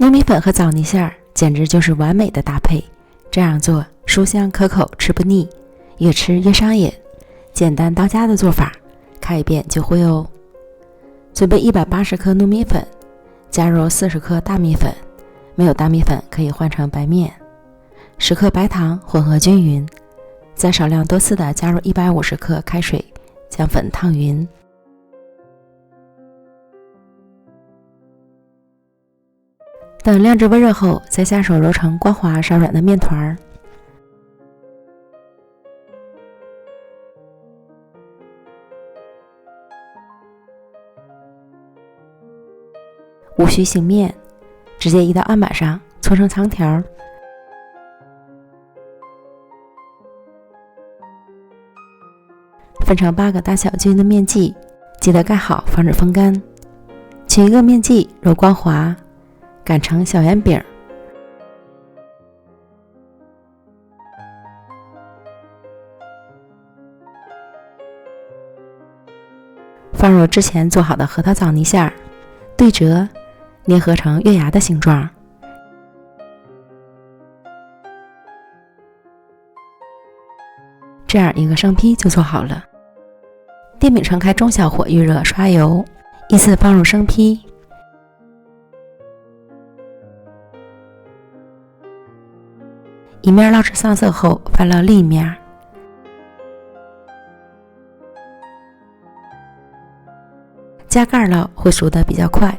糯米粉和枣泥馅儿简直就是完美的搭配，这样做酥香可口，吃不腻，越吃越上瘾。简单到家的做法，看一遍就会哦。准备180克糯米粉，加入40克大米粉，没有大米粉可以换成白面，10克白糖，混合均匀，再少量多次的加入150克开水，将粉烫匀。等晾至温热后，再下手揉成光滑稍软的面团。无需醒面，直接移到案板上搓成长条，分成8个大小均匀的面剂，记得盖好，防止风干。取一个面剂揉光滑，擀成小圆饼，放入之前做好的核桃枣泥馅儿，对折捏合成月牙的形状。这样一个生坯就做好了。电饼铛开中小火预热，刷油，依次放入生坯，一面烙至上色后翻烙另一面，加盖烙会熟得比较快。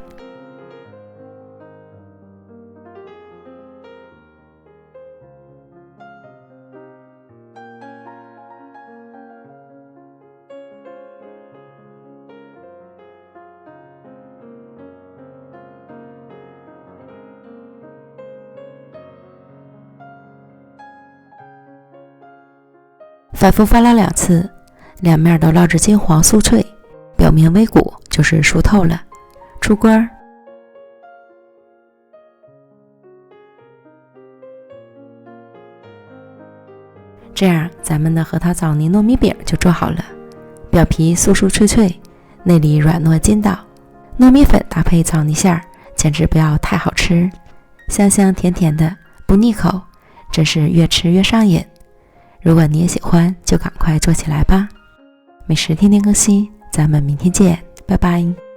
反复翻烙2次，两面都烙至金黄酥脆，表面微鼓，就是熟透了。出锅儿。这样咱们的核桃枣泥糯米饼就做好了，表皮酥酥脆脆，内里软糯筋道，糯米粉搭配枣泥馅儿，简直不要太好吃，香香甜甜的，不腻口，真是越吃越上瘾。如果你也喜欢，就赶快做起来吧。美食天天更新，咱们明天见，拜拜。